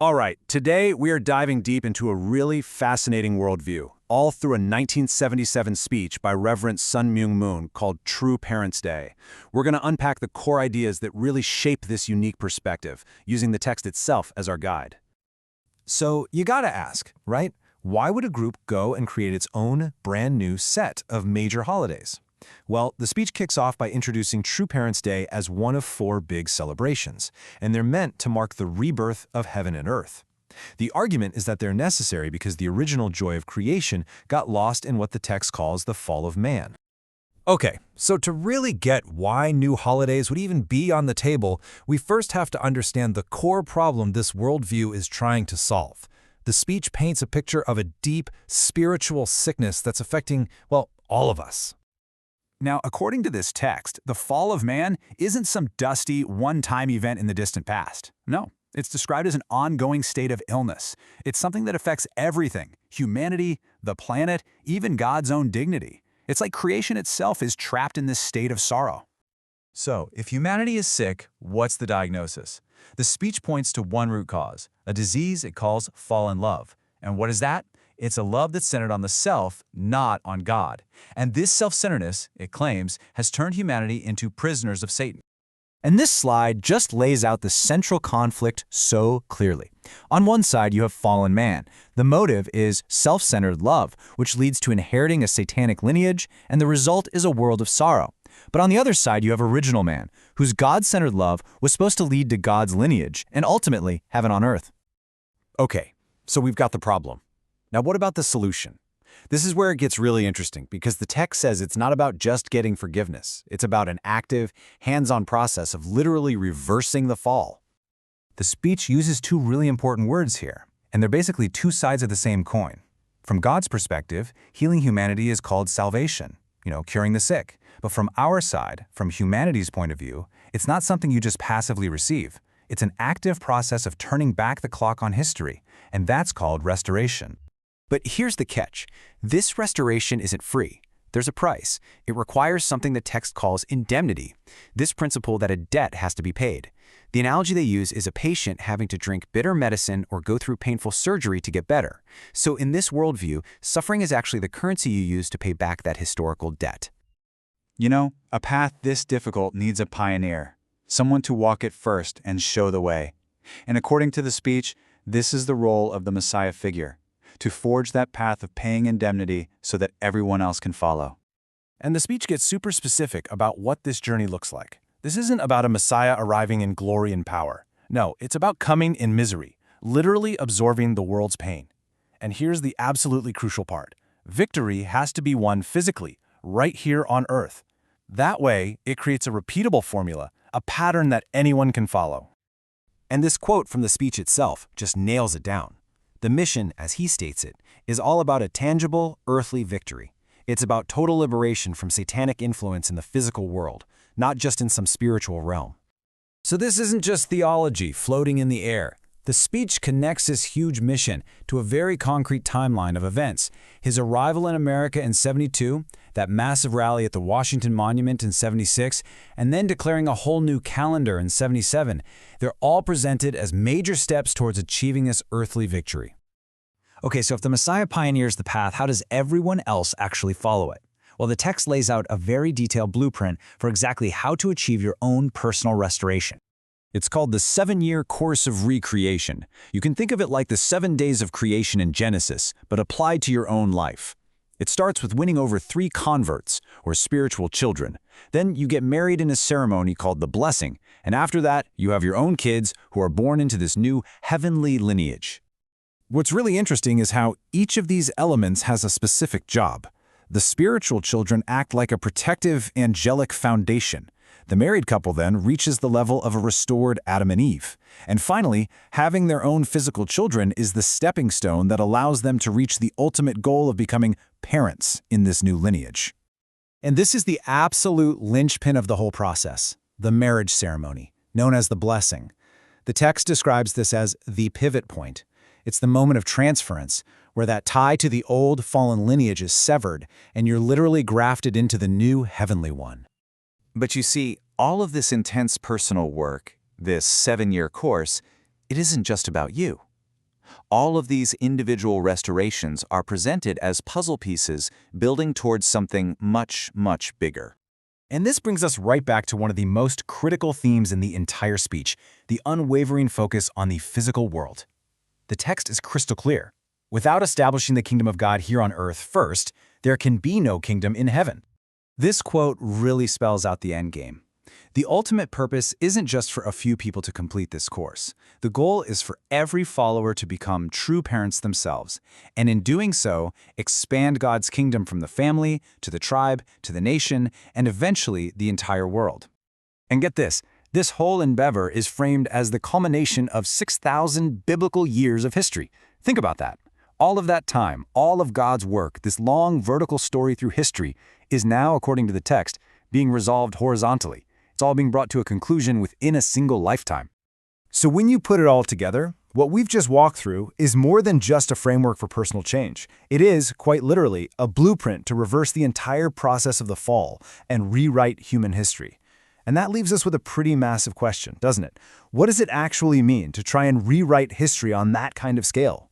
All right, today we are diving deep into a really fascinating worldview, all through a 1977 speech by Reverend Sun Myung Moon called True Parents' Day. We're going to unpack the core ideas that really shape this unique perspective, using the text itself as our guide. So you gotta ask, right? Why would a group go and create its own brand new set of major holidays? Well, the speech kicks off by introducing True Parents' Day as one of 4 big celebrations, and they're meant to mark the rebirth of heaven and earth. The argument is that they're necessary because the original joy of creation got lost in what the text calls the fall of man. Okay, so to really get why new holidays would even be on the table, we first have to understand the core problem this worldview is trying to solve. The speech paints a picture of a deep, spiritual sickness that's affecting, well, all of us. Now, according to this text, the fall of man isn't some dusty, one-time event in the distant past. No, it's described as an ongoing state of illness. It's something that affects everything: humanity, the planet, even God's own dignity. It's like creation itself is trapped in this state of sorrow. So, if humanity is sick, what's the diagnosis? The speech points to one root cause, a disease it calls fallen love. And what is that? It's a love that's centered on the self, not on God. And this self-centeredness, it claims, has turned humanity into prisoners of Satan. And this slide just lays out the central conflict so clearly. On one side, you have fallen man. The motive is self-centered love, which leads to inheriting a satanic lineage, and the result is a world of sorrow. But on the other side, you have original man, whose God-centered love was supposed to lead to God's lineage and ultimately heaven on earth. Okay, so we've got the problem. Now, what about the solution? This is where it gets really interesting, because the text says it's not about just getting forgiveness. It's about an active, hands-on process of literally reversing the fall. The speech uses 2 really important words here, and they're basically 2 sides of the same coin. From God's perspective, healing humanity is called salvation, curing the sick. But from our side, from humanity's point of view, it's not something you just passively receive. It's an active process of turning back the clock on history, and that's called restoration. But here's the catch. This restoration isn't free. There's a price. It requires something the text calls indemnity, this principle that a debt has to be paid. The analogy they use is a patient having to drink bitter medicine or go through painful surgery to get better. So in this worldview, suffering is actually the currency you use to pay back that historical debt. A path this difficult needs a pioneer, someone to walk it first and show the way. And according to the speech, this is the role of the Messiah figure, to forge that path of paying indemnity so that everyone else can follow. And the speech gets super specific about what this journey looks like. This isn't about a Messiah arriving in glory and power. No, it's about coming in misery, literally absorbing the world's pain. And here's the absolutely crucial part. Victory has to be won physically, right here on earth. That way, it creates a repeatable formula, a pattern that anyone can follow. And this quote from the speech itself just nails it down. The mission, as he states it, is all about a tangible, earthly victory. It's about total liberation from satanic influence in the physical world, not just in some spiritual realm. So this isn't just theology floating in the air. The speech connects this huge mission to a very concrete timeline of events. His arrival in America in '72, that massive rally at the Washington Monument in '76, and then declaring a whole new calendar in '77. They're all presented as major steps towards achieving this earthly victory. Okay, so if the Messiah pioneers the path, how does everyone else actually follow it? Well, the text lays out a very detailed blueprint for exactly how to achieve your own personal restoration. It's called the 7-year course of recreation. You can think of it like the 7 days of creation in Genesis, but applied to your own life. It starts with winning over 3 converts, or spiritual children. Then you get married in a ceremony called the blessing, and after that, you have your own kids who are born into this new heavenly lineage. What's really interesting is how each of these elements has a specific job. The spiritual children act like a protective, angelic foundation. The married couple then reaches the level of a restored Adam and Eve. And finally, having their own physical children is the stepping stone that allows them to reach the ultimate goal of becoming parents in this new lineage. And this is the absolute linchpin of the whole process, the marriage ceremony, known as the blessing. The text describes this as the pivot point. It's the moment of transference, where that tie to the old fallen lineage is severed, and you're literally grafted into the new heavenly one. But you see, all of this intense personal work, this 7-year course, it isn't just about you. All of these individual restorations are presented as puzzle pieces building towards something much, much bigger. And this brings us right back to one of the most critical themes in the entire speech, the unwavering focus on the physical world. The text is crystal clear. Without establishing the kingdom of God here on earth first, there can be no kingdom in heaven. This quote really spells out the endgame. The ultimate purpose isn't just for a few people to complete this course. The goal is for every follower to become true parents themselves, and in doing so, expand God's kingdom from the family, to the tribe, to the nation, and eventually the entire world. And get this whole endeavor is framed as the culmination of 6,000 biblical years of history. Think about that. All of that time, all of God's work, this long vertical story through history, is now, according to the text, being resolved horizontally. It's all being brought to a conclusion within a single lifetime. So when you put it all together, what we've just walked through is more than just a framework for personal change. It is, quite literally, a blueprint to reverse the entire process of the fall and rewrite human history. And that leaves us with a pretty massive question, doesn't it? What does it actually mean to try and rewrite history on that kind of scale?